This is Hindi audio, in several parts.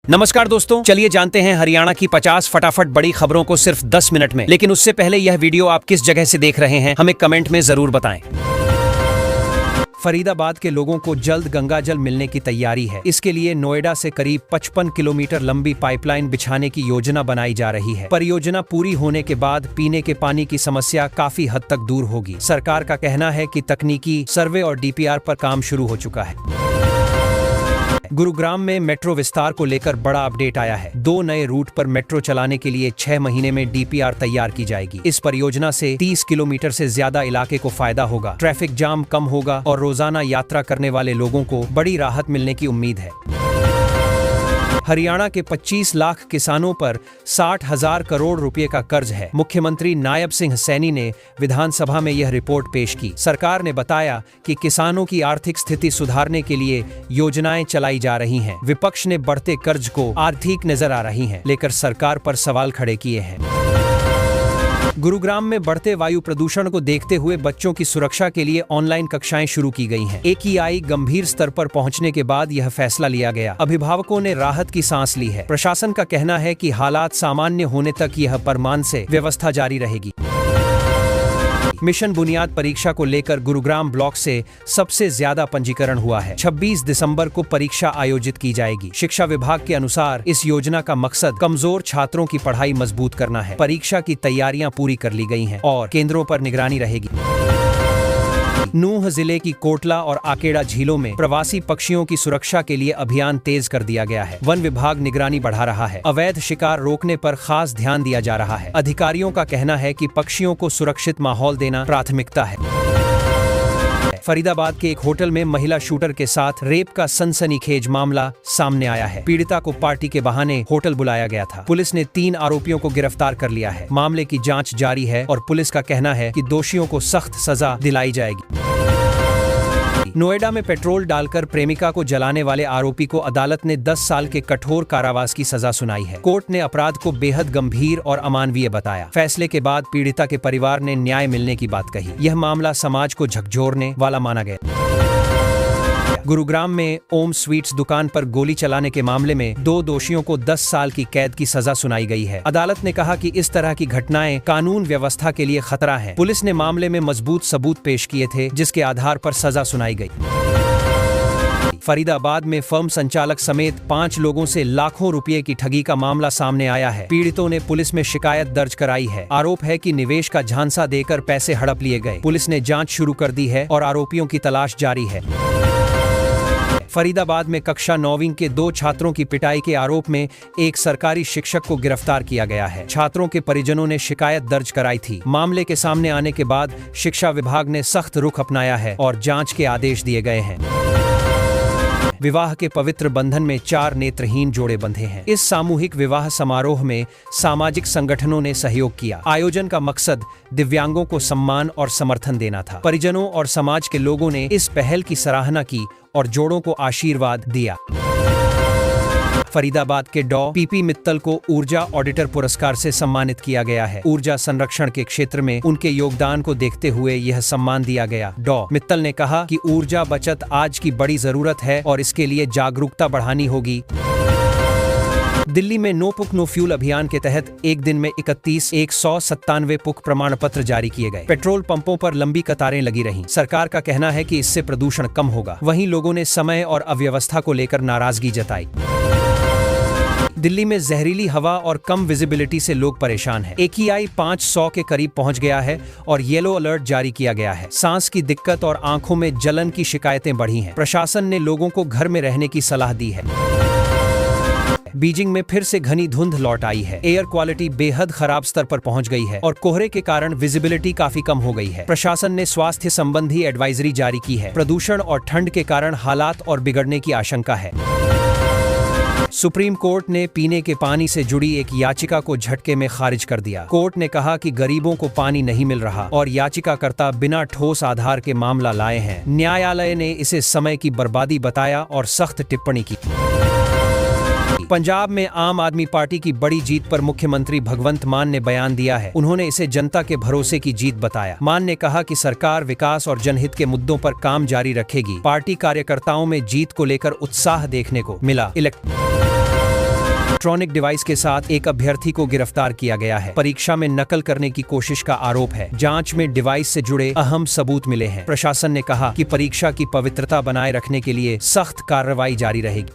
नमस्कार दोस्तों, चलिए जानते हैं हरियाणा की 50 फटाफट बड़ी खबरों को सिर्फ 10 मिनट में। लेकिन उससे पहले यह वीडियो आप किस जगह से देख रहे हैं हमें कमेंट में जरूर बताएं। फरीदाबाद के लोगों को जल्द गंगा जल मिलने की तैयारी है। इसके लिए नोएडा से करीब 55 किलोमीटर लंबी पाइपलाइन बिछाने की योजना बनाई जा रही है। परियोजना पूरी होने के बाद पीने के पानी की समस्या काफी हद तक दूर होगी। सरकार का कहना है कि तकनीकी सर्वे और डीपीआर पर काम शुरू हो चुका है। गुरुग्राम में मेट्रो विस्तार को लेकर बड़ा अपडेट आया है। 2 नए रूट पर मेट्रो चलाने के लिए 6 महीने में डीपीआर तैयार की जाएगी। इस परियोजना से 30 किलोमीटर से ज्यादा इलाके को फायदा होगा, ट्रैफिक जाम कम होगा और रोजाना यात्रा करने वाले लोगों को बड़ी राहत मिलने की उम्मीद है। हरियाणा के 25 लाख किसानों पर 60,000 करोड़ रुपए का कर्ज है। मुख्यमंत्री नायब सिंह सैनी ने विधानसभा में यह रिपोर्ट पेश की। सरकार ने बताया कि किसानों की आर्थिक स्थिति सुधारने के लिए योजनाएं चलाई जा रही हैं। विपक्ष ने बढ़ते कर्ज को आर्थिक नजर आ रही हैं, लेकर सरकार पर सवाल खड़े किए हैं। गुरुग्राम में बढ़ते वायु प्रदूषण को देखते हुए बच्चों की सुरक्षा के लिए ऑनलाइन कक्षाएं शुरू की गई हैं। AQI गंभीर स्तर पर पहुंचने के बाद यह फैसला लिया गया। अभिभावकों ने राहत की सांस ली है। प्रशासन का कहना है कि हालात सामान्य होने तक यह परमान से व्यवस्था जारी रहेगी। मिशन बुनियाद परीक्षा को लेकर गुरुग्राम ब्लॉक से सबसे ज्यादा पंजीकरण हुआ है। 26 दिसंबर को परीक्षा आयोजित की जाएगी। शिक्षा विभाग के अनुसार इस योजना का मकसद कमजोर छात्रों की पढ़ाई मजबूत करना है। परीक्षा की तैयारियां पूरी कर ली गई हैं और केंद्रों पर निगरानी रहेगी। नूंह जिले की कोटला और आकेड़ा झीलों में प्रवासी पक्षियों की सुरक्षा के लिए अभियान तेज कर दिया गया है। वन विभाग निगरानी बढ़ा रहा है। अवैध शिकार रोकने पर खास ध्यान दिया जा रहा है। अधिकारियों का कहना है कि पक्षियों को सुरक्षित माहौल देना प्राथमिकता है। फरीदाबाद के एक होटल में महिला शूटर के साथ रेप का सनसनीखेज मामला सामने आया है। पीड़िता को पार्टी के बहाने होटल बुलाया गया था। पुलिस ने 3 आरोपियों को गिरफ्तार कर लिया है। मामले की जांच जारी है और पुलिस का कहना है कि दोषियों को सख्त सजा दिलाई जाएगी। नोएडा में पेट्रोल डालकर प्रेमिका को जलाने वाले आरोपी को अदालत ने 10 साल के कठोर कारावास की सजा सुनाई है। कोर्ट ने अपराध को बेहद गंभीर और अमानवीय बताया। फैसले के बाद पीड़िता के परिवार ने न्याय मिलने की बात कही। यह मामला समाज को झकझोरने वाला माना गया। गुरुग्राम में ओम स्वीट्स दुकान पर गोली चलाने के मामले में 2 दोषियों को 10 साल की कैद की सजा सुनाई गई है। अदालत ने कहा कि इस तरह की घटनाएं कानून व्यवस्था के लिए खतरा है। पुलिस ने मामले में मजबूत सबूत पेश किए थे, जिसके आधार पर सजा सुनाई गई। फरीदाबाद में फर्म संचालक समेत 5 लोगों से लाखों रुपए की ठगी का मामला सामने आया है। पीड़ितों ने पुलिस में शिकायत दर्ज कराई है। आरोप है कि निवेश का झांसा देकर पैसे हड़प लिए गए। पुलिस ने जांच शुरू कर दी है और आरोपियों की तलाश जारी है। फरीदाबाद में कक्षा 9वीं के 2 छात्रों की पिटाई के आरोप में एक सरकारी शिक्षक को गिरफ्तार किया गया है। छात्रों के परिजनों ने शिकायत दर्ज कराई थी। मामले के सामने आने के बाद शिक्षा विभाग ने सख्त रुख अपनाया है और जांच के आदेश दिए गए हैं। विवाह के पवित्र बंधन में 4 नेत्रहीन जोड़े बंधे हैं। इस सामूहिक विवाह समारोह में सामाजिक संगठनों ने सहयोग किया। आयोजन का मकसद दिव्यांगों को सम्मान और समर्थन देना था। परिजनों और समाज के लोगों ने इस पहल की सराहना की और जोड़ों को आशीर्वाद दिया। फरीदाबाद के डॉ. PP मित्तल को ऊर्जा ऑडिटर पुरस्कार से सम्मानित किया गया है। ऊर्जा संरक्षण के क्षेत्र में उनके योगदान को देखते हुए यह सम्मान दिया गया। डॉ. मित्तल ने कहा कि ऊर्जा बचत आज की बड़ी जरूरत है और इसके लिए जागरूकता बढ़ानी होगी। दिल्ली में नो पुक नो फ्यूल अभियान के तहत एक दिन में 31,197 पुक प्रमाण पत्र जारी किए गए। पेट्रोल पंपों पर लंबी कतारें लगी रहीं। सरकार का कहना है कि इससे प्रदूषण कम होगा। वहीं लोगों ने समय और अव्यवस्था को लेकर नाराजगी जताई। दिल्ली में जहरीली हवा और कम विजिबिलिटी से लोग परेशान हैं। AQI 500 के करीब पहुंच गया है और येलो अलर्ट जारी किया गया है। सांस की दिक्कत और आंखों में जलन की शिकायतें बढ़ी हैं। प्रशासन ने लोगों को घर में रहने की सलाह दी है। बीजिंग में फिर से घनी धुंध लौट आई है। एयर क्वालिटी बेहद खराब स्तर पर पहुंच गई है और कोहरे के कारण विजिबिलिटी काफी कम हो गई है। प्रशासन ने स्वास्थ्य संबंधी एडवाइजरी जारी की है। प्रदूषण और ठंड के कारण हालात और बिगड़ने की आशंका है। सुप्रीम कोर्ट ने पीने के पानी से जुड़ी एक याचिका को झटके में खारिज कर दिया। कोर्ट ने कहा कि गरीबों को पानी नहीं मिल रहा और याचिकाकर्ता बिना ठोस आधार के मामला लाए हैं। न्यायालय ने इसे समय की बर्बादी बताया और सख्त टिप्पणी की। पंजाब में आम आदमी पार्टी की बड़ी जीत पर मुख्यमंत्री भगवंत मान ने बयान दिया है। उन्होंने इसे जनता के भरोसे की जीत बताया। मान ने कहा कि सरकार विकास और जनहित के मुद्दों पर काम जारी रखेगी। पार्टी कार्यकर्ताओं में जीत को लेकर उत्साह देखने को मिला। इलेक्ट्रॉनिक डिवाइस के साथ एक अभ्यर्थी को गिरफ्तार किया गया है। परीक्षा में नकल करने की कोशिश का आरोप है। जांच में डिवाइस से जुड़े अहम सबूत मिले हैं। प्रशासन ने कहा कि परीक्षा की पवित्रता बनाए रखने के लिए सख्त कार्रवाई जारी रहेगी।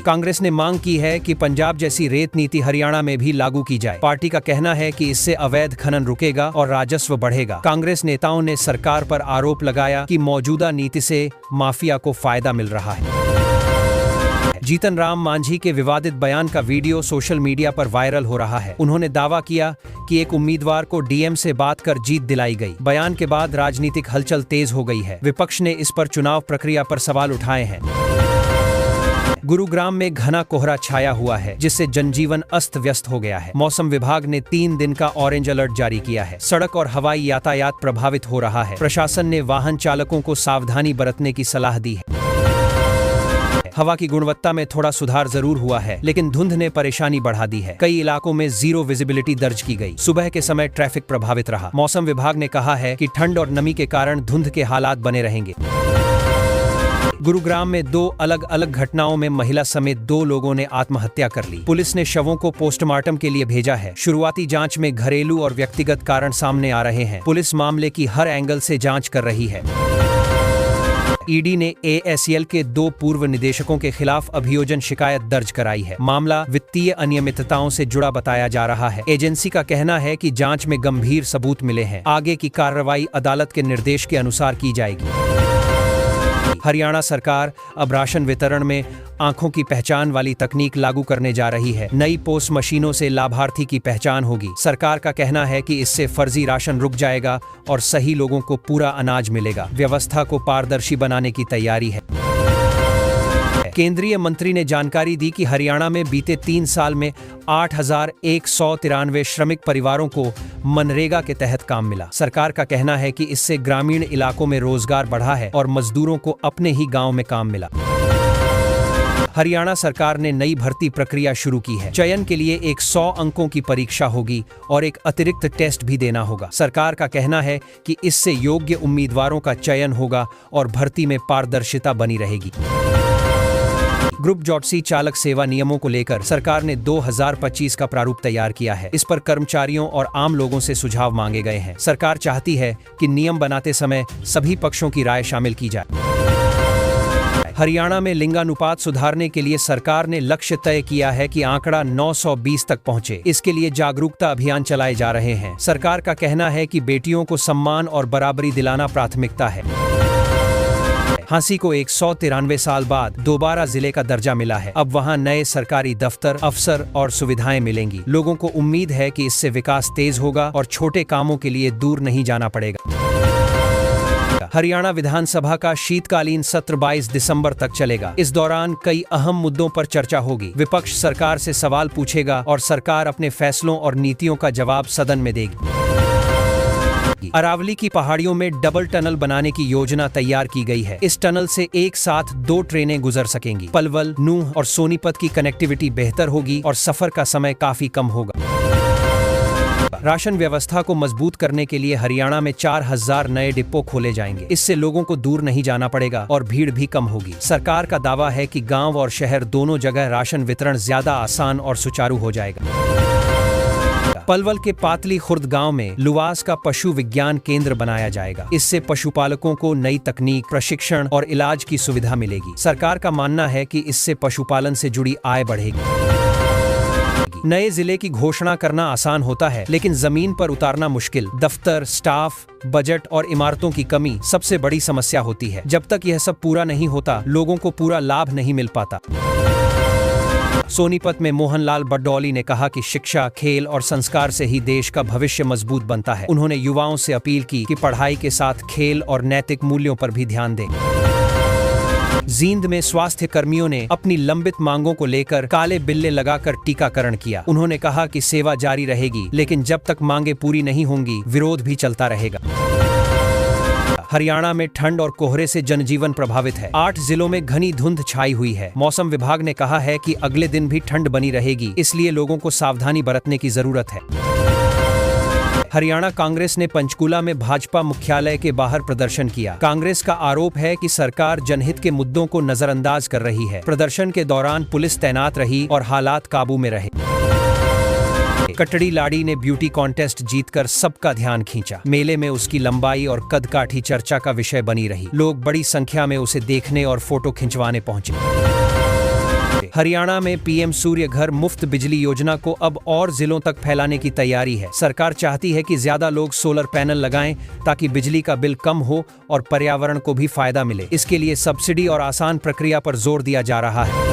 कांग्रेस ने मांग की है कि पंजाब जैसी रेत नीति हरियाणा में भी लागू की जाए। पार्टी का कहना है कि इससे अवैध खनन रुकेगा और राजस्व बढ़ेगा। कांग्रेस नेताओं ने सरकार पर आरोप लगाया कि मौजूदा नीति से माफिया को फायदा मिल रहा है। जीतन राम मांझी के विवादित बयान का वीडियो सोशल मीडिया पर वायरल हो रहा है। उन्होंने दावा किया कि एक उम्मीदवार को डीएम से बात कर जीत दिलाई गई। बयान के बाद राजनीतिक हलचल तेज हो गई है। विपक्ष ने इस पर चुनाव प्रक्रिया पर सवाल उठाए हैं। गुरुग्राम में घना कोहरा छाया हुआ है, जिससे जनजीवन अस्त व्यस्त हो गया है। मौसम विभाग ने 3 दिन का ऑरेंज अलर्ट जारी किया है। सड़क और हवाई यातायात प्रभावित हो रहा है। प्रशासन ने वाहन चालकों को सावधानी बरतने की सलाह दी है। हवा की गुणवत्ता में थोड़ा सुधार जरूर हुआ है, लेकिन धुंध ने परेशानी बढ़ा दी है। कई इलाकों में 0 विजिबिलिटी दर्ज की गई। सुबह के समय ट्रैफिक प्रभावित रहा। मौसम विभाग ने कहा है कि ठंड और नमी के कारण धुंध के हालात बने रहेंगे। गुरुग्राम में 2 अलग अलग घटनाओं में महिला समेत 2 लोगों ने आत्महत्या कर ली। पुलिस ने शवों को पोस्टमार्टम के लिए भेजा है। शुरुआती जांच में घरेलू और व्यक्तिगत कारण सामने आ रहे हैं। पुलिस मामले की हर एंगल से जांच कर रही है। ईडी ने ASL के 2 पूर्व निदेशकों के खिलाफ अभियोजन शिकायत दर्ज कराई है। मामला वित्तीय अनियमितताओं से जुड़ा बताया जा रहा है। एजेंसी का कहना है कि जांच में गंभीर सबूत मिले हैं। आगे की कार्रवाई अदालत के निर्देश के अनुसार की जाएगी। हरियाणा सरकार अब राशन वितरण में आंखों की पहचान वाली तकनीक लागू करने जा रही है। नई पोस्ट मशीनों से लाभार्थी की पहचान होगी। सरकार का कहना है कि इससे फर्जी राशन रुक जाएगा और सही लोगों को पूरा अनाज मिलेगा। व्यवस्था को पारदर्शी बनाने की तैयारी है। केंद्रीय मंत्री ने जानकारी दी कि हरियाणा में बीते 3 साल में 8,193 श्रमिक परिवारों को मनरेगा के तहत काम मिला। सरकार का कहना है कि इससे ग्रामीण इलाकों में रोजगार बढ़ा है और मजदूरों को अपने ही गांव में काम मिला। हरियाणा सरकार ने नई भर्ती प्रक्रिया शुरू की है। चयन के लिए एक 100 अंकों की परीक्षा होगी और एक अतिरिक्त टेस्ट भी देना होगा। सरकार का कहना है कि इससे योग्य उम्मीदवारों का चयन होगा और भर्ती में पारदर्शिता बनी रहेगी। ग्रुप जॉटसी चालक सेवा नियमों को लेकर सरकार ने 2025 का प्रारूप तैयार किया है। इस पर कर्मचारियों और आम लोगों से सुझाव मांगे गए हैं। सरकार चाहती है कि नियम बनाते समय सभी पक्षों की राय शामिल की जाए। हरियाणा में लिंगानुपात सुधारने के लिए सरकार ने लक्ष्य तय किया है कि आंकड़ा 920 तक पहुंचे। इसके लिए जागरूकता अभियान चलाए जा रहे हैं। सरकार का कहना है कि बेटियों को सम्मान और बराबरी दिलाना प्राथमिकता है। हांसी को 193 साल बाद दोबारा जिले का दर्जा मिला है। अब वहां नए सरकारी दफ्तर, अफसर और सुविधाएं मिलेंगी। लोगों को उम्मीद है कि इससे विकास तेज होगा और छोटे कामों के लिए दूर नहीं जाना पड़ेगा। हरियाणा विधानसभा का शीतकालीन सत्र 22 दिसंबर तक चलेगा। इस दौरान कई अहम मुद्दों पर चर्चा होगी। विपक्ष सरकार से सवाल पूछेगा और सरकार अपने फैसलों और नीतियों का जवाब सदन में देगी। अरावली की पहाड़ियों में डबल टनल बनाने की योजना तैयार की गई है। इस टनल से एक साथ 2 ट्रेनें गुजर सकेंगी। पलवल, नूंह और सोनीपत की कनेक्टिविटी बेहतर होगी और सफर का समय काफी कम होगा। राशन व्यवस्था को मजबूत करने के लिए हरियाणा में 4000 नए डिपो खोले जाएंगे। इससे लोगों को दूर नहीं जाना पड़ेगा और भीड़ भी कम होगी। सरकार का दावा है कि गांव और शहर दोनों जगह राशन वितरण ज्यादा आसान और सुचारू हो जाएगा। पलवल के पातली खुर्द गांव में लुवास का पशु विज्ञान केंद्र बनाया जाएगा। इससे पशुपालकों को नई तकनीक, प्रशिक्षण और इलाज की सुविधा मिलेगी। सरकार का मानना है कि इससे पशुपालन से जुड़ी आय बढ़ेगी। नए जिले की घोषणा करना आसान होता है, लेकिन जमीन पर उतारना मुश्किल। दफ्तर, स्टाफ, बजट और इमारतों की कमी सबसे बड़ी समस्या होती है। जब तक यह सब पूरा नहीं होता, लोगों को पूरा लाभ नहीं मिल पाता। सोनीपत में मोहनलाल बडौली ने कहा कि शिक्षा, खेल और संस्कार से ही देश का भविष्य मजबूत बनता है। उन्होंने युवाओं से अपील की कि पढ़ाई के साथ खेल और नैतिक मूल्यों पर भी ध्यान दें। जींद में स्वास्थ्य कर्मियों ने अपनी लंबित मांगों को लेकर काले बिल्ले लगाकर टीकाकरण किया। उन्होंने कहा कि सेवा जारी रहेगी, लेकिन जब तक मांगे पूरी नहीं होंगी, विरोध भी चलता रहेगा। हरियाणा में ठंड और कोहरे से जनजीवन प्रभावित है। 8 जिलों में घनी धुंध छाई हुई है। मौसम विभाग ने कहा है कि अगले दिन भी ठंड बनी रहेगी, इसलिए लोगों को सावधानी बरतने की जरूरत है। हरियाणा कांग्रेस ने पंचकूला में भाजपा मुख्यालय के बाहर प्रदर्शन किया। कांग्रेस का आरोप है कि सरकार जनहित के मुद्दों को नजरअंदाज कर रही है। प्रदर्शन के दौरान पुलिस तैनात रही और हालात काबू में रहे। कटड़ी लाड़ी ने ब्यूटी कॉन्टेस्ट जीतकर सबका ध्यान खींचा। मेले में उसकी लंबाई और कदकाठी चर्चा का विषय बनी रही। लोग बड़ी संख्या में उसे देखने और फोटो खिंचवाने पहुंचे। हरियाणा में पीएम सूर्य घर मुफ्त बिजली योजना को अब और जिलों तक फैलाने की तैयारी है। सरकार चाहती है कि ज्यादा लोग सोलर पैनल लगाएं ताकि बिजली का बिल कम हो और पर्यावरण को भी फायदा मिले। इसके लिए सब्सिडी और आसान प्रक्रिया पर जोर दिया जा रहा है।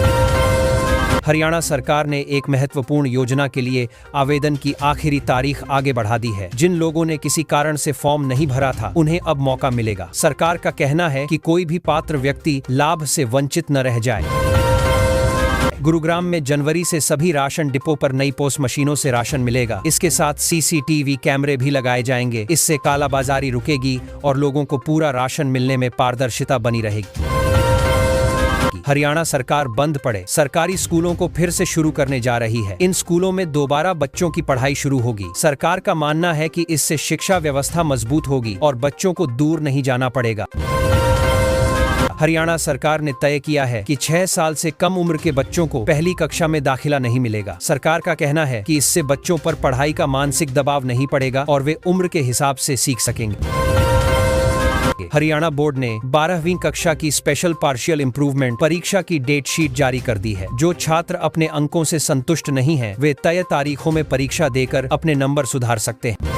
हरियाणा सरकार ने एक महत्वपूर्ण योजना के लिए आवेदन की आखिरी तारीख आगे बढ़ा दी है। जिन लोगों ने किसी कारण से फॉर्म नहीं भरा था, उन्हें अब मौका मिलेगा। सरकार का कहना है कि कोई भी पात्र व्यक्ति लाभ से वंचित न रह जाए। गुरुग्राम में जनवरी से सभी राशन डिपो पर नई पोस्ट मशीनों से राशन मिलेगा। इसके साथ सीसीटीवी कैमरे भी लगाए जाएंगे। इससे कालाबाजारी रुकेगी और लोगों को पूरा राशन मिलने में पारदर्शिता बनी रहेगी। हरियाणा सरकार बंद पड़े सरकारी स्कूलों को फिर से शुरू करने जा रही है। इन स्कूलों में दोबारा बच्चों की पढ़ाई शुरू होगी। सरकार का मानना है कि इससे शिक्षा व्यवस्था मजबूत होगी और बच्चों को दूर नहीं जाना पड़ेगा। हरियाणा सरकार ने तय किया है कि 6 साल से कम उम्र के बच्चों को पहली कक्षा में दाखिला नहीं मिलेगा। सरकार का कहना है कि इससे बच्चों पर पढ़ाई का मानसिक दबाव नहीं पड़ेगा और वे उम्र के हिसाब से सीख सकेंगे। हरियाणा बोर्ड ने 12वीं कक्षा की स्पेशल पार्शियल इम्प्रूवमेंट परीक्षा की डेट शीट जारी कर दी है। जो छात्र अपने अंकों से संतुष्ट नहीं हैं, वे तय तारीखों में परीक्षा देकर अपने नंबर सुधार सकते हैं।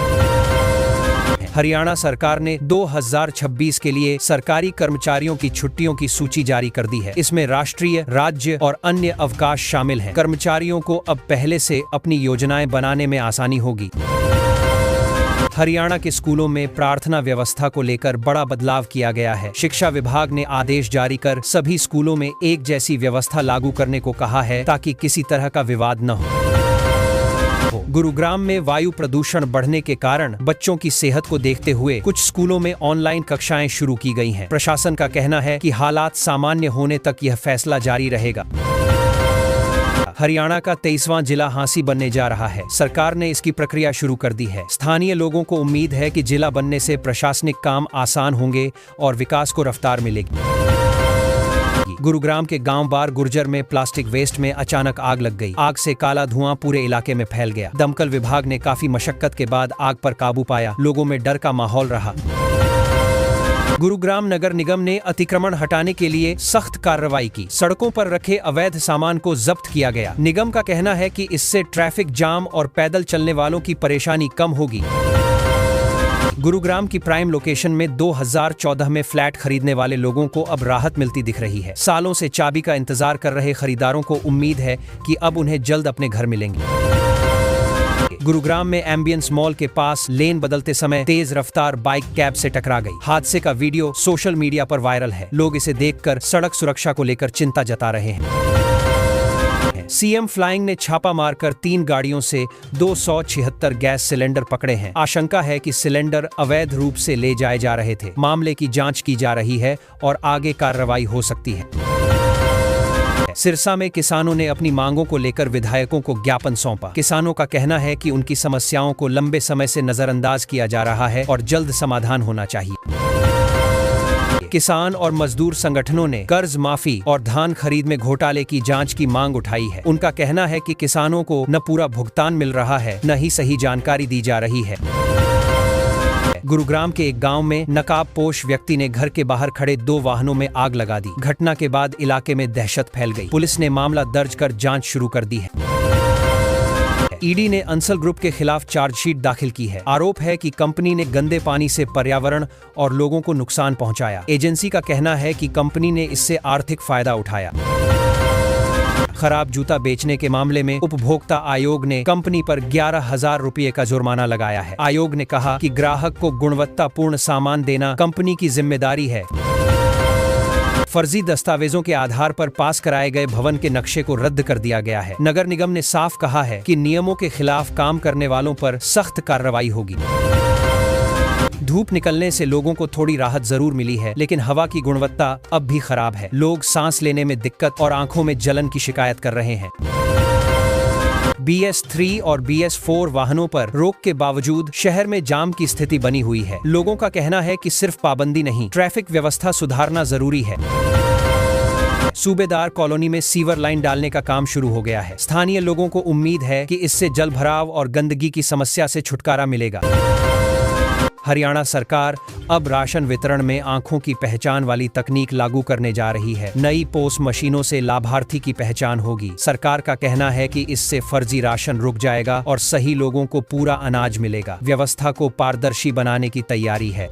हरियाणा सरकार ने 2026 के लिए सरकारी कर्मचारियों की छुट्टियों की सूची जारी कर दी है। इसमें राष्ट्रीय, राज्य और अन्य अवकाश शामिल हैं। कर्मचारियों को अब पहले से अपनी योजनाएं बनाने में आसानी होगी। हरियाणा के स्कूलों में प्रार्थना व्यवस्था को लेकर बड़ा बदलाव किया गया है। शिक्षा विभाग ने आदेश जारी कर सभी स्कूलों में एक जैसी व्यवस्था लागू करने को कहा है ताकि किसी तरह का विवाद न हो। गुरुग्राम में वायु प्रदूषण बढ़ने के कारण बच्चों की सेहत को देखते हुए कुछ स्कूलों में ऑनलाइन कक्षाएं शुरू की गई हैं। प्रशासन का कहना है कि हालात सामान्य होने तक यह फैसला जारी रहेगा। हरियाणा का 23वां जिला हांसी बनने जा रहा है। सरकार ने इसकी प्रक्रिया शुरू कर दी है। स्थानीय लोगों को उम्मीद है कि जिला बनने से प्रशासनिक काम आसान होंगे और विकास को रफ्तार मिलेगी। गुरुग्राम के गांव बार गुर्जर में प्लास्टिक वेस्ट में अचानक आग लग गई। आग से काला धुआं पूरे इलाके में फैल गया। दमकल विभाग ने काफी मशक्कत के बाद आग पर काबू पाया। लोगों में डर का माहौल रहा। गुरुग्राम नगर निगम ने अतिक्रमण हटाने के लिए सख्त कार्रवाई की। सड़कों पर रखे अवैध सामान को जब्त किया गया। निगम का कहना है कि इससे ट्रैफिक जाम और पैदल चलने वालों की परेशानी कम होगी। गुरुग्राम की प्राइम लोकेशन में 2014 में फ्लैट खरीदने वाले लोगों को अब राहत मिलती दिख रही है। सालों से चाबी का इंतजार कर रहे खरीदारों को उम्मीद है कि अब उन्हें जल्द अपने घर मिलेंगे। गुरुग्राम में एम्बियंस मॉल के पास लेन बदलते समय तेज रफ्तार बाइक कैब से टकरा गई। हादसे का वीडियो सोशल मीडिया पर वायरल है। लोग इसे देखकर सड़क सुरक्षा को लेकर चिंता जता रहे हैं। सीएम फ्लाइंग ने छापा मारकर 3 गाड़ियों से 276 गैस सिलेंडर पकड़े हैं। आशंका है कि सिलेंडर अवैध रूप से ले जाए जा रहे थे। मामले की जांच की जा रही है और आगे कार्रवाई हो सकती है। सिरसा में किसानों ने अपनी मांगों को लेकर विधायकों को ज्ञापन सौंपा। किसानों का कहना है कि उनकी समस्याओं को लंबे समय से नजरअंदाज किया जा रहा है और जल्द समाधान होना चाहिए। किसान और मजदूर संगठनों ने कर्ज माफी और धान खरीद में घोटाले की जांच की मांग उठाई है। उनका कहना है कि किसानों को न पूरा भुगतान मिल रहा है, न ही सही जानकारी दी जा रही है। गुरुग्राम के एक गांव में नकाबपोश व्यक्ति ने घर के बाहर खड़े 2 वाहनों में आग लगा दी। घटना के बाद इलाके में दहशत फैल गई। पुलिस ने मामला दर्ज कर जांच शुरू कर दी है। ईडी ने अंसल ग्रुप के खिलाफ चार्जशीट दाखिल की है। आरोप है कि कंपनी ने गंदे पानी से पर्यावरण और लोगों को नुकसान पहुंचाया। एजेंसी का कहना है कि कंपनी ने इससे आर्थिक फायदा उठाया। खराब जूता बेचने के मामले में उपभोक्ता आयोग ने कंपनी पर 11,000 रुपये का जुर्माना लगाया है। आयोग ने कहा कि ग्राहक को गुणवत्तापूर्ण सामान देना कंपनी की जिम्मेदारी है। फर्जी दस्तावेजों के आधार पर पास कराए गए भवन के नक्शे को रद्द कर दिया गया है। नगर निगम ने साफ कहा है कि नियमों के खिलाफ काम करने वालों पर सख्त कार्रवाई होगी। धूप निकलने से लोगों को थोड़ी राहत जरूर मिली है, लेकिन हवा की गुणवत्ता अब भी खराब है। लोग सांस लेने में दिक्कत और आंखों में जलन की शिकायत कर रहे हैं। BS3 और BS4 वाहनों पर रोक के बावजूद शहर में जाम की स्थिति बनी हुई है। लोगों का कहना है कि सिर्फ पाबंदी नहीं, ट्रैफिक व्यवस्था सुधारना जरूरी है। सूबेदार कॉलोनी में सीवर लाइन डालने का काम शुरू हो गया है। स्थानीय लोगों को उम्मीद है कि इससे जल भराव और गंदगी की समस्या से छुटकारा मिलेगा। हरियाणा सरकार अब राशन वितरण में आंखों की पहचान वाली तकनीक लागू करने जा रही है। नई पोस मशीनों से लाभार्थी की पहचान होगी। सरकार का कहना है कि इससे फर्जी राशन रुक जाएगा और सही लोगों को पूरा अनाज मिलेगा। व्यवस्था को पारदर्शी बनाने की तैयारी है।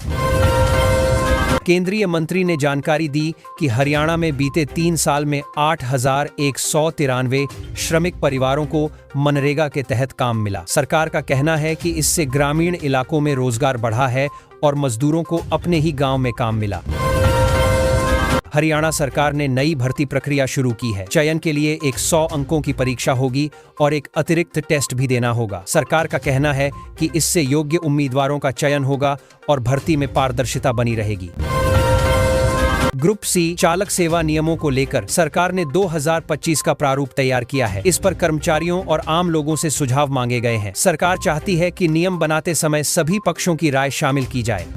केंद्रीय मंत्री ने जानकारी दी कि हरियाणा में बीते 3 साल में 8,193 श्रमिक परिवारों को मनरेगा के तहत काम मिला। सरकार का कहना है कि इससे ग्रामीण इलाकों में रोजगार बढ़ा है और मजदूरों को अपने ही गांव में काम मिला। हरियाणा सरकार ने नई भर्ती प्रक्रिया शुरू की है। चयन के लिए 100 अंकों की परीक्षा होगी और एक अतिरिक्त टेस्ट भी देना होगा। सरकार का कहना है कि इससे योग्य उम्मीदवारों का चयन होगा और भर्ती में पारदर्शिता बनी रहेगी। ग्रुप सी चालक सेवा नियमों को लेकर सरकार ने 2025 का प्रारूप तैयार किया है। इस पर कर्मचारियों और आम लोगों से सुझाव मांगे गए हैं। सरकार चाहती है कि नियम बनाते समय सभी पक्षों की राय शामिल की जाए।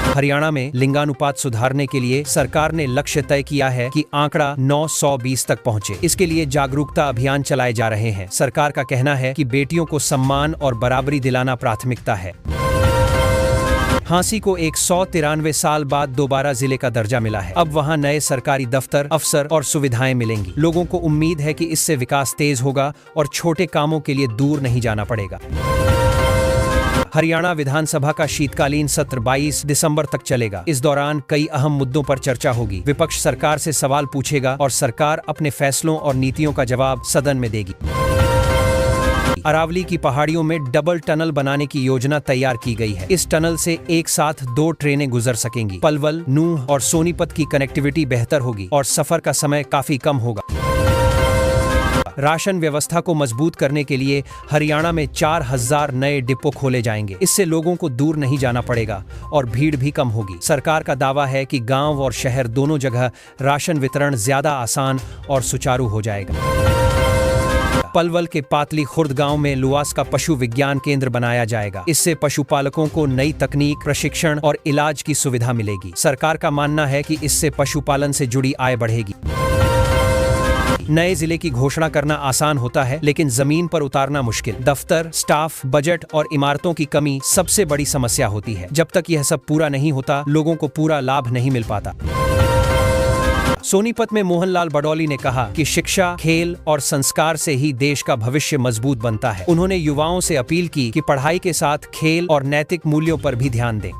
हरियाणा में लिंगानुपात सुधारने के लिए सरकार ने लक्ष्य तय किया है कि आंकड़ा 920 तक पहुंचे। इसके लिए जागरूकता अभियान चलाए जा रहे हैं। सरकार का कहना है कि बेटियों को सम्मान और बराबरी दिलाना प्राथमिकता है। हांसी को 193 साल बाद दोबारा जिले का दर्जा मिला है। अब वहां नए सरकारी दफ्तर, अफसर और सुविधाएं मिलेंगी। लोगों को उम्मीद है कि इससे विकास तेज होगा और छोटे कामों के लिए दूर नहीं जाना पड़ेगा। हरियाणा विधानसभा का शीतकालीन सत्र 22 दिसंबर तक चलेगा। इस दौरान कई अहम मुद्दों पर चर्चा होगी। विपक्ष सरकार से सवाल पूछेगा और सरकार अपने फैसलों और नीतियों का जवाब सदन में देगी। अरावली की पहाड़ियों में डबल टनल बनाने की योजना तैयार की गई है। इस टनल से एक साथ 2 ट्रेनें गुजर सकेंगी। पलवल, नूंह और सोनीपत की कनेक्टिविटी बेहतर होगी और सफर का समय काफी कम होगा। राशन व्यवस्था को मजबूत करने के लिए हरियाणा में 4000 नए डिपो खोले जाएंगे। इससे लोगों को दूर नहीं जाना पड़ेगा और भीड़ भी कम होगी। सरकार का दावा है कि गांव और शहर दोनों जगह राशन वितरण ज्यादा आसान और सुचारू हो जाएगा। पलवल के पातली खुर्द गांव में लुवास का पशु विज्ञान केंद्र बनाया जाएगा। इससे पशुपालकों को नई तकनीक, प्रशिक्षण और इलाज की सुविधा मिलेगी। सरकार का मानना है कि इससे पशुपालन से जुड़ी आय बढ़ेगी। नए जिले की घोषणा करना आसान होता है, लेकिन जमीन पर उतारना मुश्किल। दफ्तर, स्टाफ, बजट और इमारतों की कमी सबसे बड़ी समस्या होती है। जब तक यह सब पूरा नहीं होता, लोगों को पूरा लाभ नहीं मिल पाता। सोनीपत में मोहनलाल बडौली ने कहा कि शिक्षा, खेल और संस्कार से ही देश का भविष्य मजबूत बनता है। उन्होंने युवाओं से अपील की कि पढ़ाई के साथ खेल और नैतिक मूल्यों पर भी ध्यान दें।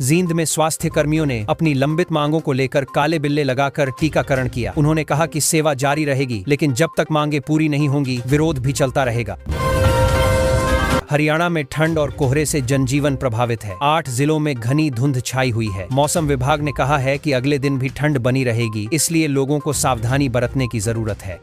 जींद में स्वास्थ्य कर्मियों ने अपनी लंबित मांगों को लेकर काले बिल्ले लगाकर टीकाकरण किया। उन्होंने कहा कि सेवा जारी रहेगी, लेकिन जब तक मांगे पूरी नहीं होंगी, विरोध भी चलता रहेगा। हरियाणा में ठंड और कोहरे से जनजीवन प्रभावित है। 8 जिलों में घनी धुंध छाई हुई है। मौसम विभाग ने कहा है कि अगले दिन भी ठंड बनी रहेगी, इसलिए लोगों को सावधानी बरतने की जरूरत है।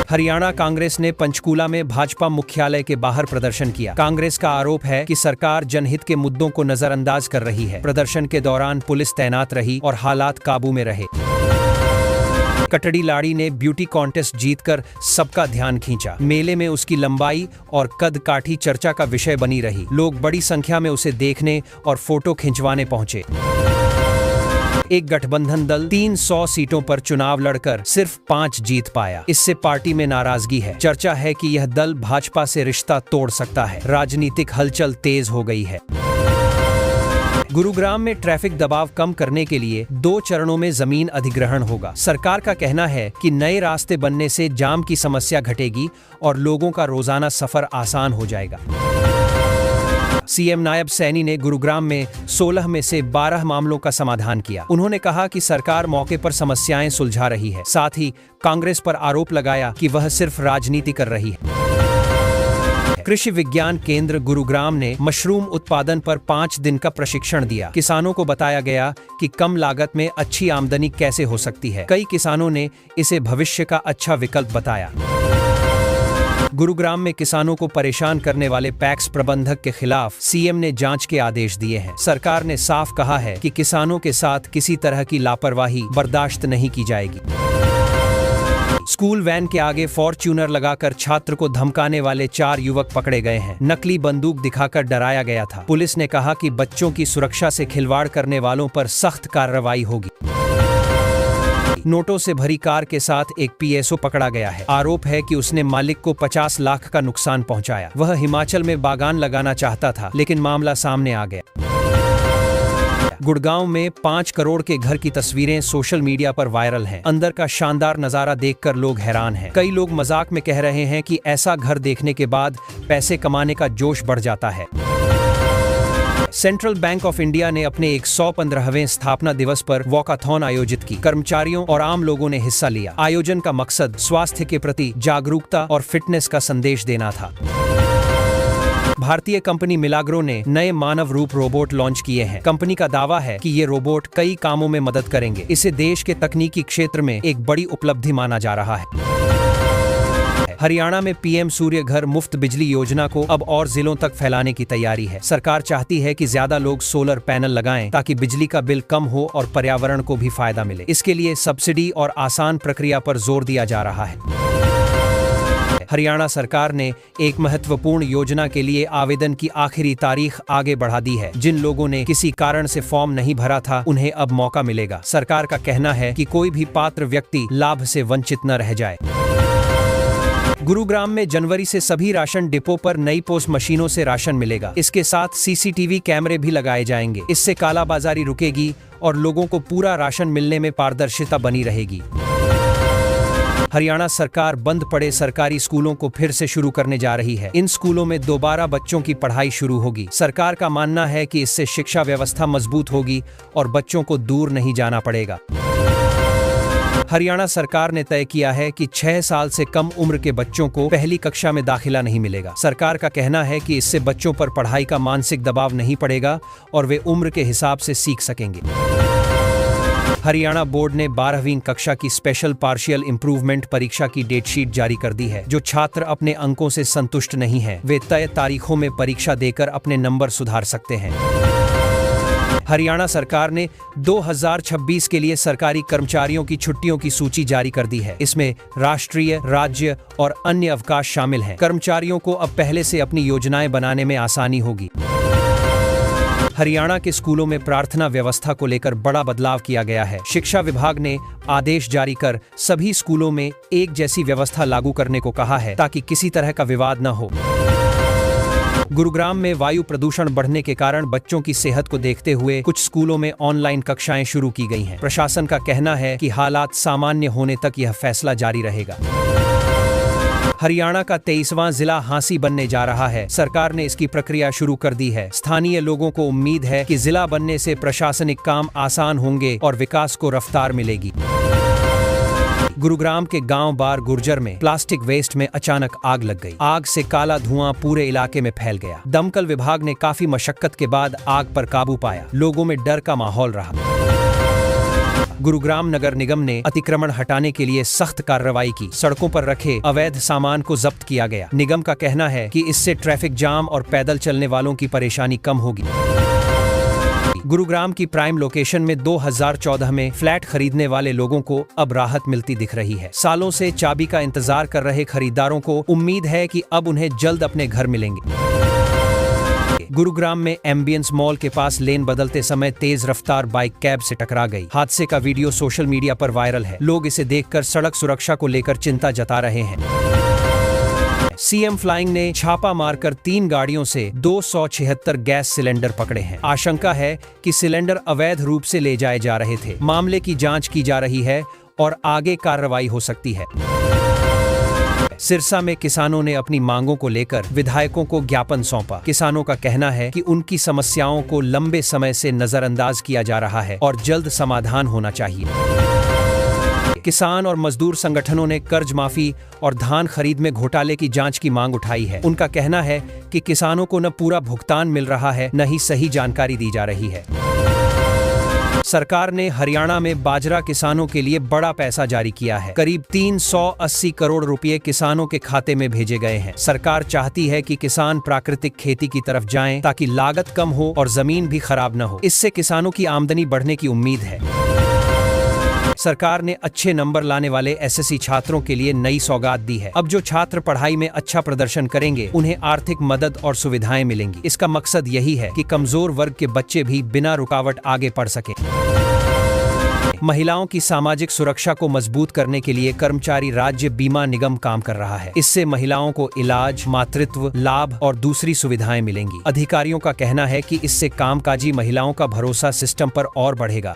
हरियाणा कांग्रेस ने पंचकूला में भाजपा मुख्यालय के बाहर प्रदर्शन किया। कांग्रेस का आरोप है कि सरकार जनहित के मुद्दों को नजरअंदाज कर रही है। प्रदर्शन के दौरान पुलिस तैनात रही और हालात काबू में रहे। कटड़ी लाड़ी ने ब्यूटी कॉन्टेस्ट जीतकर सबका ध्यान खींचा। मेले में उसकी लंबाई और कद काठी चर्चा का विषय बनी रही। लोग बड़ी संख्या में उसे देखने और फोटो खिंचवाने पहुंचे। एक गठबंधन दल 300 सीटों पर चुनाव लड़कर सिर्फ 5 जीत पाया। इससे पार्टी में नाराजगी है। चर्चा है कि यह दल भाजपा से रिश्ता तोड़ सकता है। राजनीतिक हलचल तेज हो गई है। गुरुग्राम में ट्रैफिक दबाव कम करने के लिए 2 चरणों में जमीन अधिग्रहण होगा। सरकार का कहना है कि नए रास्ते बनने से जाम की समस्या घटेगी और लोगों का रोजाना सफर आसान हो जाएगा। सीएम नायब सैनी ने गुरुग्राम में 16 में से 12 मामलों का समाधान किया। उन्होंने कहा कि सरकार मौके पर समस्याएं सुलझा रही है। साथ ही कांग्रेस पर आरोप लगाया कि वह सिर्फ राजनीति कर रही है। कृषि विज्ञान केंद्र गुरुग्राम ने मशरूम उत्पादन पर 5 दिन का प्रशिक्षण दिया। किसानों को बताया गया कि कम लागत में अच्छी आमदनी कैसे हो सकती है। कई किसानों ने इसे भविष्य का अच्छा विकल्प बताया। गुरुग्राम में किसानों को परेशान करने वाले पैक्स प्रबंधक के खिलाफ सीएम ने जांच के आदेश दिए हैं। सरकार ने साफ कहा है कि किसानों के साथ किसी तरह की लापरवाही बर्दाश्त नहीं की जाएगी। स्कूल वैन के आगे फॉर्च्यूनर लगाकर छात्र को धमकाने वाले 4 युवक पकड़े गए हैं। नकली बंदूक दिखाकर डराया गया था। पुलिस ने कहा कि बच्चों की सुरक्षा से खिलवाड़ करने वालों पर सख्त कार्रवाई होगी। नोटों से भरी कार के साथ एक पीएसओ पकड़ा गया है। आरोप है कि उसने मालिक को 50 लाख का नुकसान पहुंचाया। वह हिमाचल में बागान लगाना चाहता था, लेकिन मामला सामने आ गया। गुड़गांव में 5 करोड़ के घर की तस्वीरें सोशल मीडिया पर वायरल हैं। अंदर का शानदार नजारा देखकर लोग हैरान हैं। कई लोग मजाक में कह रहे हैं कि ऐसा घर देखने के बाद पैसे कमाने का जोश बढ़ जाता है। सेंट्रल बैंक ऑफ इंडिया ने अपने 115वें स्थापना दिवस पर वॉकाथॉन आयोजित की। कर्मचारियों और आम लोगों ने हिस्सा लिया। आयोजन का मकसद स्वास्थ्य के प्रति जागरूकता और फिटनेस का संदेश देना था। भारतीय कंपनी मिलाग्रो ने नए मानव रूप रोबोट लॉन्च किए हैं। कंपनी का दावा है कि ये रोबोट कई कामों में मदद करेंगे। इसे देश के तकनीकी क्षेत्र में एक बड़ी उपलब्धि माना जा रहा है। हरियाणा में पीएम सूर्य घर मुफ्त बिजली योजना को अब और जिलों तक फैलाने की तैयारी है। सरकार चाहती है कि ज्यादा लोग सोलर पैनल लगाएं ताकि बिजली का बिल कम हो और पर्यावरण को भी फायदा मिले। इसके लिए सब्सिडी और आसान प्रक्रिया पर जोर दिया जा रहा है। हरियाणा सरकार ने एक महत्वपूर्ण योजना के लिए आवेदन की आखिरी तारीख आगे बढ़ा दी है। जिन लोगों ने किसी कारण से फॉर्म नहीं भरा था, उन्हें अब मौका मिलेगा। सरकार का कहना है कि कोई भी पात्र व्यक्ति लाभ से वंचित न रह जाए। गुरुग्राम में जनवरी से सभी राशन डिपो पर नई पोस्ट मशीनों से राशन मिलेगा। इसके साथ सीसीटीवी कैमरे भी लगाए जाएंगे। इससे कालाबाजारी रुकेगी और लोगों को पूरा राशन मिलने में पारदर्शिता बनी रहेगी। हरियाणा सरकार बंद पड़े सरकारी स्कूलों को फिर से शुरू करने जा रही है। इन स्कूलों में दोबारा बच्चों की पढ़ाई शुरू होगी। सरकार का मानना है कि इससे शिक्षा व्यवस्था मजबूत होगी और बच्चों को दूर नहीं जाना पड़ेगा। हरियाणा सरकार ने तय किया है कि 6 साल से कम उम्र के बच्चों को पहली कक्षा में दाखिला नहीं मिलेगा। सरकार का कहना है कि इससे बच्चों पर पढ़ाई का मानसिक दबाव नहीं पड़ेगा और वे उम्र के हिसाब से सीख सकेंगे। हरियाणा बोर्ड ने 12वीं कक्षा की स्पेशल पार्शियल इंप्रूवमेंट परीक्षा की डेटशीट जारी कर दी है। जो छात्र अपने अंकों से संतुष्ट नहीं हैं, वे तय तारीखों में परीक्षा देकर अपने नंबर सुधार सकते हैं। हरियाणा सरकार ने 2026 के लिए सरकारी कर्मचारियों की छुट्टियों की सूची जारी कर दी है। इसमें राष्ट्रीय, राज्य और अन्य अवकाश शामिल हैं। कर्मचारियों को अब पहले से अपनी योजनाएं बनाने में आसानी होगी। हरियाणा के स्कूलों में प्रार्थना व्यवस्था को लेकर बड़ा बदलाव किया गया है। शिक्षा विभाग ने आदेश जारी कर सभी स्कूलों में एक जैसी व्यवस्था लागू करने को कहा है ताकि किसी तरह का विवाद न हो। गुरुग्राम में वायु प्रदूषण बढ़ने के कारण बच्चों की सेहत को देखते हुए कुछ स्कूलों में ऑनलाइन कक्षाएं शुरू की गई हैं। प्रशासन का कहना है कि हालात सामान्य होने तक यह फैसला जारी रहेगा। हरियाणा का 23वां जिला हांसी बनने जा रहा है। सरकार ने इसकी प्रक्रिया शुरू कर दी है। स्थानीय लोगों को उम्मीद है कि जिला बनने से प्रशासनिक काम आसान होंगे और विकास को रफ्तार मिलेगी। गुरुग्राम के गांव बार गुर्जर में प्लास्टिक वेस्ट में अचानक आग लग गई। आग से काला धुआं पूरे इलाके में फैल गया। दमकल विभाग ने काफी मशक्कत के बाद आग पर काबू पाया। लोगों में डर का माहौल रहा। गुरुग्राम नगर निगम ने अतिक्रमण हटाने के लिए सख्त कार्रवाई की। सड़कों पर रखे अवैध सामान को जब्त किया गया। निगम का कहना है कि इससे ट्रैफिक जाम और पैदल चलने वालों की परेशानी कम होगी। गुरुग्राम की प्राइम लोकेशन में 2014 में फ्लैट खरीदने वाले लोगों को अब राहत मिलती दिख रही है। सालों से चाबी का इंतजार कर रहे खरीदारों को उम्मीद है कि अब उन्हें जल्द अपने घर मिलेंगे। गुरुग्राम में एम्बियंस मॉल के पास लेन बदलते समय तेज रफ्तार बाइक कैब से टकरा गई। हादसे का वीडियो सोशल मीडिया पर वायरल है। लोग इसे देखकर सड़क सुरक्षा को लेकर चिंता जता रहे हैं। सीएम फ्लाइंग ने छापा मारकर 3 गाड़ियों से 276 गैस सिलेंडर पकड़े हैं। आशंका है कि सिलेंडर अवैध रूप से ले जाए जा रहे थे। मामले की जांच की जा रही है और आगे कार्रवाई हो सकती है। सिरसा में किसानों ने अपनी मांगों को लेकर विधायकों को ज्ञापन सौंपा। किसानों का कहना है कि उनकी समस्याओं को लंबे समय से नजरअंदाज किया जा रहा है और जल्द समाधान होना चाहिए। किसान और मजदूर संगठनों ने कर्ज माफी और धान खरीद में घोटाले की जांच की मांग उठाई है। उनका कहना है कि किसानों को न पूरा भुगतान मिल रहा है, न ही सही जानकारी दी जा रही है। सरकार ने हरियाणा में बाजरा किसानों के लिए बड़ा पैसा जारी किया है। करीब 380 करोड़ रुपए किसानों के खाते में भेजे गए हैं। सरकार चाहती है कि किसान प्राकृतिक खेती की तरफ जाएं ताकि लागत कम हो और जमीन भी खराब न हो। इससे किसानों की आमदनी बढ़ने की उम्मीद है। सरकार ने अच्छे नंबर लाने वाले एसएससी छात्रों के लिए नई सौगात दी है। अब जो छात्र पढ़ाई में अच्छा प्रदर्शन करेंगे उन्हें आर्थिक मदद और सुविधाएं मिलेंगी। इसका मकसद यही है कि कमजोर वर्ग के बच्चे भी बिना रुकावट आगे पढ़ सकें। महिलाओं की सामाजिक सुरक्षा को मजबूत करने के लिए कर्मचारी राज्य बीमा निगम काम कर रहा है। इससे महिलाओं को इलाज, मातृत्व लाभ और दूसरी सुविधाएं मिलेंगी। अधिकारियों का कहना है कि इससे कामकाजी महिलाओं का भरोसा सिस्टम पर और बढ़ेगा।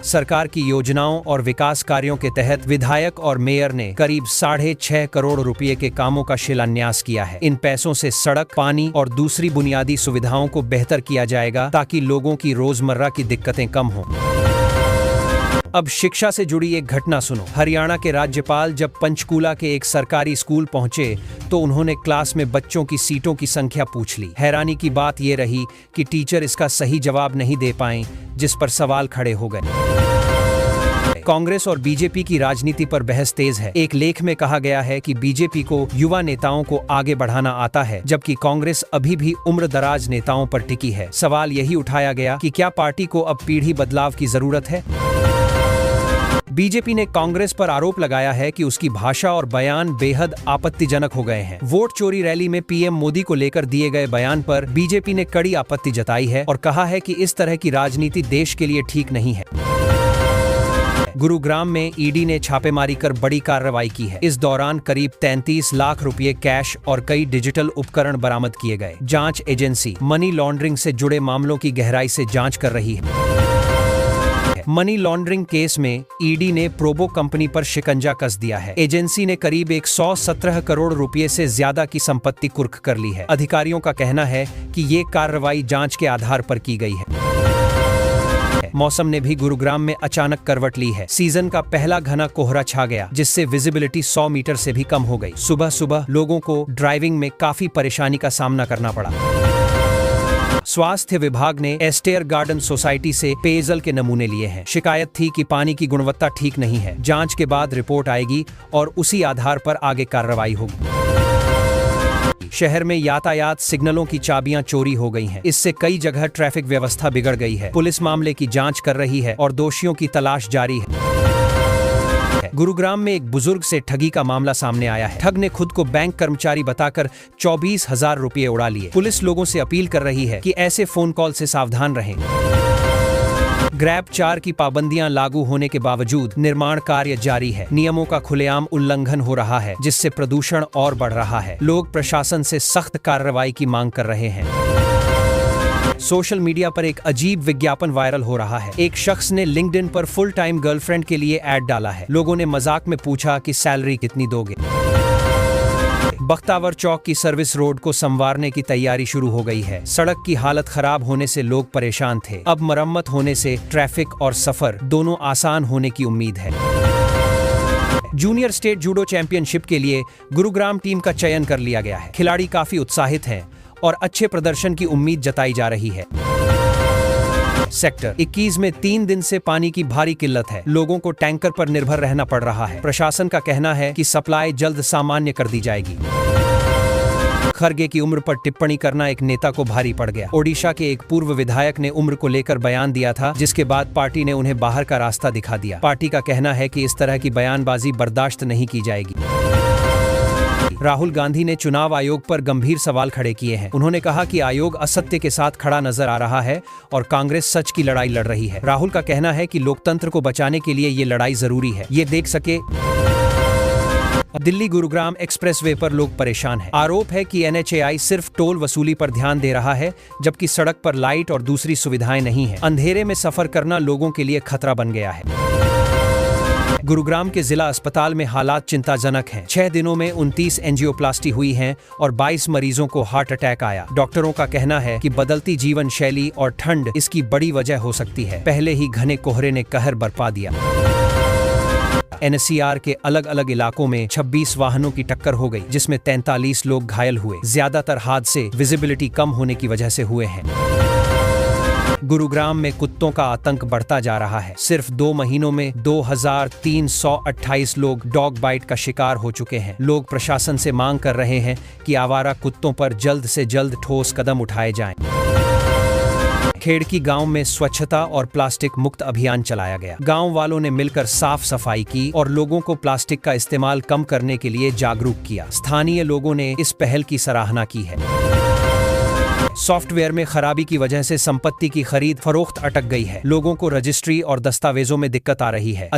सरकार की योजनाओं और विकास कार्यों के तहत विधायक और मेयर ने करीब 6.5 करोड़ रुपए के कामों का शिलान्यास किया है। इन पैसों से सड़क, पानी और दूसरी बुनियादी सुविधाओं को बेहतर किया जाएगा ताकि लोगों की रोजमर्रा की दिक्कतें कम हों। अब शिक्षा से जुड़ी एक घटना सुनो। हरियाणा के राज्यपाल जब पंचकूला के एक सरकारी स्कूल पहुंचे तो उन्होंने क्लास में बच्चों की सीटों की संख्या पूछ ली। हैरानी की बात यह रही कि टीचर इसका सही जवाब नहीं दे पाए, जिस पर सवाल खड़े हो गए। कांग्रेस और बीजेपी की राजनीति पर बहस तेज है। एक लेख में कहा गया है कि बीजेपी को युवा नेताओं को आगे बढ़ाना आता है, जबकि कांग्रेस अभी भी उम्रदराज नेताओं पर टिकी है। सवाल यही उठाया गया कि क्या पार्टी को अब पीढ़ी बदलाव की जरूरत है। बीजेपी ने कांग्रेस पर आरोप लगाया है कि उसकी भाषा और बयान बेहद आपत्तिजनक हो गए हैं। वोट चोरी रैली में पीएम मोदी को लेकर दिए गए बयान पर बीजेपी ने कड़ी आपत्ति जताई है और कहा है कि इस तरह की राजनीति देश के लिए ठीक नहीं है। गुरुग्राम में ईडी ने छापेमारी कर बड़ी कार्रवाई की है। इस दौरान करीब 33 लाख रुपए कैश और कई डिजिटल उपकरण बरामद किए गए। जांच एजेंसी मनी लॉन्ड्रिंग से जुड़े मामलों की गहराई से जांच कर रही है। मनी लॉन्ड्रिंग केस में ईडी ने प्रोबो कंपनी पर शिकंजा कस दिया है। एजेंसी ने करीब 117 करोड़ रुपए से ज्यादा की संपत्ति कुर्क कर ली है। अधिकारियों का कहना है कि ये कार्रवाई जांच के आधार पर की गई है। मौसम ने भी गुरुग्राम में अचानक करवट ली है। सीजन का पहला घना कोहरा छा गया, जिससे विजिबिलिटी 100 मीटर से भी कम हो गई। सुबह सुबह लोगों को ड्राइविंग में काफी परेशानी का सामना करना पड़ा। स्वास्थ्य विभाग ने एस्टेयर गार्डन सोसाइटी से पेयजल के नमूने लिए हैं। शिकायत थी कि पानी की गुणवत्ता ठीक नहीं है। जांच के बाद रिपोर्ट आएगी और उसी आधार पर आगे कार्रवाई होगी। शहर में यातायात सिग्नलों की चाबियां चोरी हो गई हैं। इससे कई जगह ट्रैफिक व्यवस्था बिगड़ गई है। पुलिस मामले की जांच कर रही है और दोषियों की तलाश जारी है। गुरुग्राम में एक बुजुर्ग से ठगी का मामला सामने आया है। ठग ने खुद को बैंक कर्मचारी बताकर 24,000 रुपए उड़ा लिए। पुलिस लोगों से अपील कर रही है कि ऐसे फोन कॉल से सावधान रहें। ग्रैब 4 की पाबंदियां लागू होने के बावजूद निर्माण कार्य जारी है। नियमों का खुलेआम उल्लंघन हो रहा है, जिससे प्रदूषण और बढ़ रहा है। लोग प्रशासन से सख्त कार्रवाई की मांग कर रहे हैं। सोशल मीडिया पर एक अजीब विज्ञापन वायरल हो रहा है। एक शख्स ने लिंक्डइन पर फुल टाइम गर्लफ्रेंड के लिए ऐड डाला है। लोगों ने मजाक में पूछा कि सैलरी कितनी दोगे। बख्तावर चौक की सर्विस रोड को संवारने की तैयारी शुरू हो गई है। सड़क की हालत खराब होने से लोग परेशान थे। अब मरम्मत होने से ट्रैफिक और सफर दोनों आसान होने की उम्मीद है। जूनियर स्टेट जूडो चैंपियनशिप के लिए गुरुग्राम टीम का चयन कर लिया गया है। खिलाड़ी काफी उत्साहित हैं और अच्छे प्रदर्शन की उम्मीद जताई जा रही है। सेक्टर 21 में 3 दिन से पानी की भारी किल्लत है। लोगों को टैंकर पर निर्भर रहना पड़ रहा है। प्रशासन का कहना है कि सप्लाई जल्द सामान्य कर दी जाएगी। खरगे की उम्र पर टिप्पणी करना एक नेता को भारी पड़ गया। ओडिशा के एक पूर्व विधायक ने उम्र को लेकर बयान दिया था, जिसके बाद पार्टी ने उन्हें बाहर का रास्ता दिखा दिया। पार्टी का कहना है कि इस तरह की बयानबाजी बर्दाश्त नहीं की जाएगी। राहुल गांधी ने चुनाव आयोग पर गंभीर सवाल खड़े किए हैं। उन्होंने कहा कि आयोग असत्य के साथ खड़ा नजर आ रहा है और कांग्रेस सच की लड़ाई लड़ रही है। राहुल का कहना है कि लोकतंत्र को बचाने के लिए ये लड़ाई जरूरी है। ये देख सके। दिल्ली गुरुग्राम एक्सप्रेसवे पर लोग परेशान हैं। आरोप है कि NHAI सिर्फ टोल वसूली पर ध्यान दे रहा है, जबकि सड़क पर लाइट और दूसरी सुविधाएं नहीं हैं। अंधेरे में सफर करना लोगों के लिए खतरा बन गया है। गुरुग्राम के जिला अस्पताल में हालात चिंताजनक हैं। 6 दिनों में 29 एंजियोप्लास्टी हुई हैं और 22 मरीजों को हार्ट अटैक आया। डॉक्टरों का कहना है कि बदलती जीवन शैली और ठंड इसकी बड़ी वजह हो सकती है। पहले ही घने कोहरे ने कहर बरपा दिया। NCR के अलग अलग इलाकों में 26 वाहनों की टक्कर हो गई, जिसमें 43 लोग घायल हुए। ज्यादातर हादसे विजिबिलिटी कम होने की वजह से हुए हैं। गुरुग्राम में कुत्तों का आतंक बढ़ता जा रहा है। सिर्फ 2 महीनों में 2328 लोग डॉग बाइट का शिकार हो चुके हैं। लोग प्रशासन से मांग कर रहे हैं कि आवारा कुत्तों पर जल्द से जल्द ठोस कदम उठाए जाएं। खेड़की गांव में स्वच्छता और प्लास्टिक मुक्त अभियान चलाया गया। गांव वालों ने मिलकर साफ सफाई की और लोगों को प्लास्टिक का इस्तेमाल कम करने के लिए जागरूक किया। स्थानीय लोगों ने इस पहल की सराहना की है। सॉफ्टवेयर में खराबी की वजह से संपत्ति की खरीद फरोख्त अटक गई है। लोगों को रजिस्ट्री और दस्तावेजों में दिक्कत आ रही है।